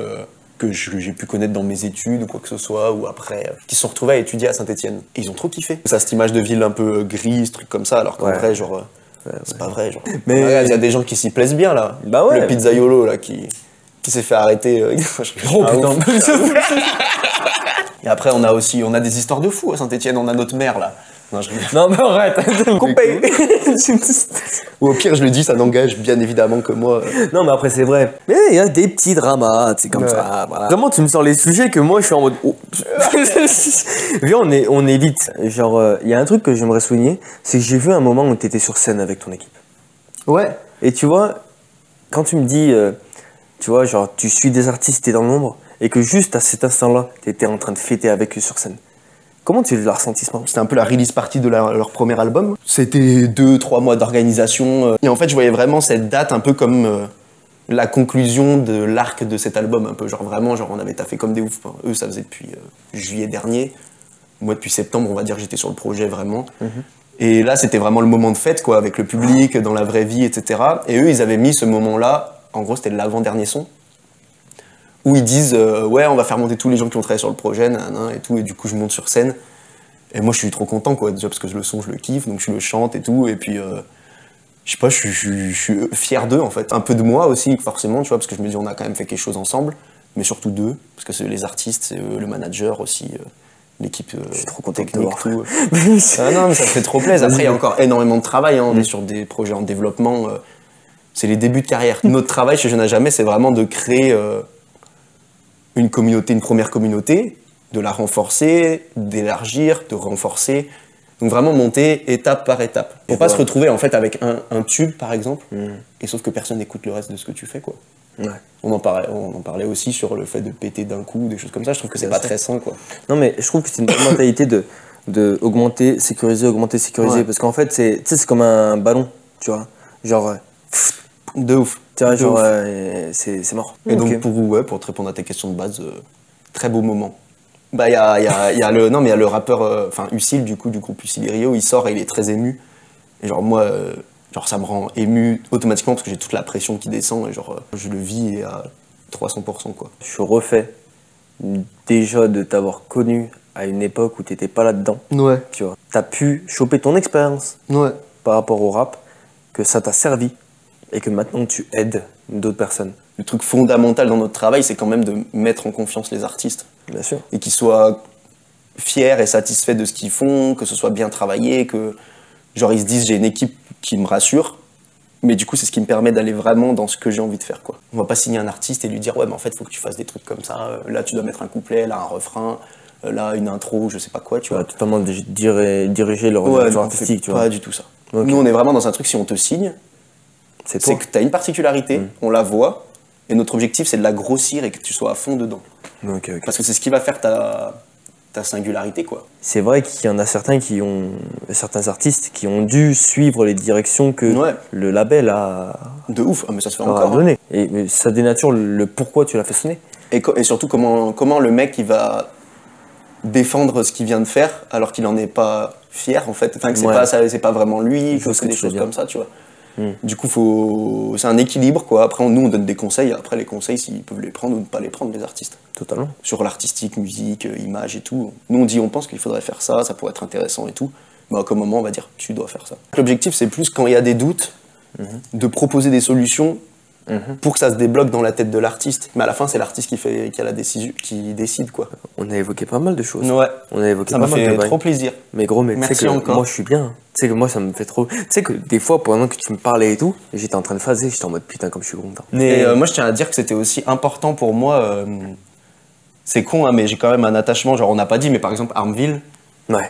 que j'ai pu connaître dans mes études ou quoi que ce soit, ou après, qui se sont retrouvés à étudier à Saint-Étienne. Et ils ont trop kiffé. Ça, cette image de ville un peu grise, truc comme ça, alors qu'en vrai, c'est pas vrai, genre. Mais il y a des gens qui s'y plaisent bien, là. Bah ouais. Le pizzaiolo, là, qui s'est fait arrêter. Oh putain. Et après, on a des histoires de fous à Saint-Étienne, on a notre maire, là. Non, mais arrête, coupé. Ou au pire, je le dis, ça n'engage bien évidemment que moi. Non, mais après, c'est vrai. Mais il y a des petits dramas, c'est comme ça. Voilà. Vraiment, tu me sors les sujets que moi, je suis en mode. Oh. Viens, on évite. Genre, il y a un truc que j'aimerais souligner, c'est que j'ai vu un moment où tu étais sur scène avec ton équipe. Ouais. Et tu vois, quand tu me dis, tu vois, genre, tu suis des artistes, t'es dans l'ombre, et que juste à cet instant-là, tu étais en train de fêter avec eux sur scène. Comment tu l'as ressenti ce moment? C'était un peu la release party de leur premier album. C'était 2-3 mois d'organisation. Et en fait, je voyais vraiment cette date un peu comme la conclusion de l'arc de cet album. Un peu genre vraiment, genre on avait taffé comme des oufs. Eux, ça faisait depuis juillet dernier. Moi, depuis septembre, on va dire que j'étais sur le projet vraiment. Et là, c'était vraiment le moment de fête, quoi, avec le public, dans la vraie vie, etc. Et eux, ils avaient mis ce moment-là, en gros, c'était l'avant-dernier son, où ils disent ouais, on va faire monter tous les gens qui ont travaillé sur le projet, nanana, et tout, et du coup je monte sur scène. Et moi je suis trop content, quoi, déjà parce que le son je le kiffe, donc je le chante et tout, et puis je sais pas, je suis fier d'eux en fait. Un peu de moi aussi, forcément, tu vois, parce que je me dis on a quand même fait quelque chose ensemble, mais surtout d'eux, parce que c'est les artistes, c'est eux, le manager aussi, l'équipe je suis trop content technique, tout. Ah non, mais ça fait trop plaisir. Après, il y a encore énormément de travail, hein, on est sur des projets en développement, c'est les débuts de carrière. Notre travail chez Jeune à Jamais, c'est vraiment de créer une communauté, une première communauté, de la renforcer, d'élargir, de renforcer. Donc vraiment monter étape par étape. Pour pas se retrouver en fait avec un tube par exemple, et sauf que personne n'écoute le reste de ce que tu fais, quoi. Ouais. On en parlait aussi sur le fait de péter d'un coup, des choses comme ça. Je trouve que c'est pas très sain, quoi. Non mais je trouve que c'est une bonne mentalité de augmenter, sécuriser, parce qu'en fait c'est comme un ballon, tu vois. Genre de ouf. Tu vois, genre c'est mort. Et donc pour te répondre à tes questions de base, très beau moment. Bah il y a le rappeur Usil du groupe Usil et Rio, il sort et il est très ému. Et genre moi genre ça me rend ému automatiquement parce que j'ai toute la pression qui descend et genre je le vis et à 300%, quoi. Je refais déjà de t'avoir connu à une époque où t'étais pas là-dedans. Ouais. Tu vois. T'as pu choper ton expérience par rapport au rap, que ça t'a servi et que maintenant tu aides d'autres personnes. Le truc fondamental dans notre travail, c'est quand même de mettre en confiance les artistes. Bien sûr. Et qu'ils soient fiers et satisfaits de ce qu'ils font, que ce soit bien travaillé, que Genre, ils se disent, j'ai une équipe qui me rassure, mais du coup, c'est ce qui me permet d'aller vraiment dans ce que j'ai envie de faire, quoi. On va pas signer un artiste et lui dire, ouais, mais en fait, il faut que tu fasses des trucs comme ça. Là, tu dois mettre un couplet, là, un refrain, là, une intro, je sais pas quoi, tu vois. Totalement diriger leur direction artistique, tu vois. Pas du tout ça. Okay. Nous, on est vraiment dans un truc, si on te signe, c'est que tu as une particularité, on la voit, et notre objectif, c'est de la grossir et que tu sois à fond dedans. Okay. Parce que c'est ce qui va faire ta singularité, quoi. C'est vrai qu'il y en a certains artistes qui ont dû suivre les directions que le label a... De ouf, mais ça se fait encore. Donné. Et ça dénature le pourquoi tu l'as fait sonner. Et surtout, comment le mec, il va défendre ce qu'il vient de faire alors qu'il en est pas fier, en fait. Enfin, que c'est pas vraiment lui, il faut des choses comme ça, tu vois. Du coup, c'est un équilibre, quoi. Après, nous, on donne des conseils. Après, les conseils, s'ils peuvent les prendre ou ne pas les prendre, les artistes. Totalement. Sur l'artistique, musique, image et tout. Nous, on pense qu'il faudrait faire ça, ça pourrait être intéressant et tout. Mais à quel moment, on va dire, tu dois faire ça. L'objectif, c'est plus, quand il y a des doutes, de proposer des solutions pour que ça se débloque dans la tête de l'artiste. Mais à la fin, c'est l'artiste qui décide, quoi. On a évoqué pas mal de choses. Ouais. On a évoqué ça m'a fait trop plaisir. Mais gros, tu sais que encore. Moi, je suis bien. Tu sais que moi, ça me fait trop... Tu sais que des fois, pendant que tu me parlais et tout, j'étais en train de phaser, j'étais en mode putain, comme je suis content. Et moi, je tiens à dire que c'était aussi important pour moi... c'est con, hein, mais j'ai quand même un attachement, genre on n'a pas dit, mais par exemple, Armeville,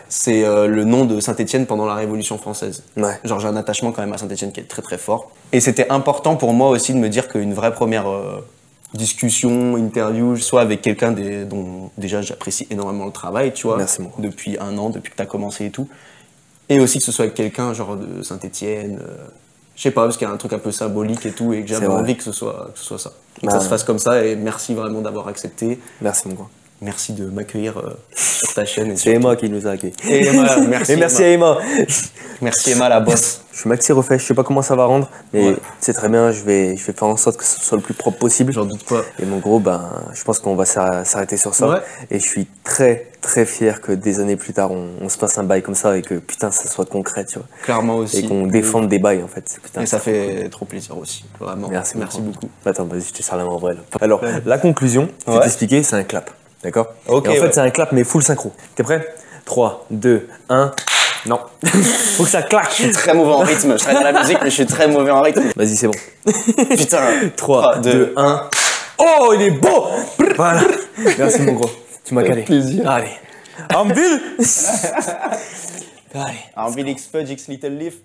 c'est le nom de Saint-Étienne pendant la Révolution française. Genre j'ai un attachement quand même à Saint-Étienne qui est très très fort. Et c'était important pour moi aussi de me dire qu'une vraie première discussion, interview, soit avec quelqu'un dont déjà j'apprécie énormément le travail, tu vois, depuis 1 an, depuis que tu as commencé et tout. Et aussi que ce soit avec quelqu'un genre de Saint-Étienne, je sais pas, parce qu'il y a un truc un peu symbolique et tout, et que j'avais envie que ce soit ça. Et que ça se fasse comme ça, et merci vraiment d'avoir accepté. Merci mon gars. Merci de m'accueillir sur ta chaîne. C'est Emma qui nous a accueillis. Et Emma, merci. Et merci à Emma. Merci Emma, la boss. Je suis Maxi Refait, je sais pas comment ça va rendre, mais c'est très bien, je vais faire en sorte que ce soit le plus propre possible. J'en doute pas. Et mon gros, je pense qu'on va s'arrêter sur ça. Et je suis très très fier que des années plus tard, on se passe un bail comme ça et que putain, ça soit concret, tu vois. Clairement aussi. Et qu'on défende des bails en fait. Putain, et ça fait trop plaisir aussi, vraiment. Merci beaucoup. Attends, vas-y, je te sers la main en vrai là. Alors, la conclusion, je vais t'expliquer, c'est un clap. D'accord. Okay, et en fait, c'est un clap, mais full synchro. T'es prêt? 3, 2, 1. Non. Faut que ça claque. Je suis très mauvais en rythme. Je travaille dans la musique, mais je suis très mauvais en rythme. Vas-y, c'est bon. Putain. 3, 2, 1. Oh, il est beau. Voilà. Merci, mon gros. Tu m'as calé. Plaisir. Allez. Armeville. Allez. Armeville X Fudge X Little Leaf.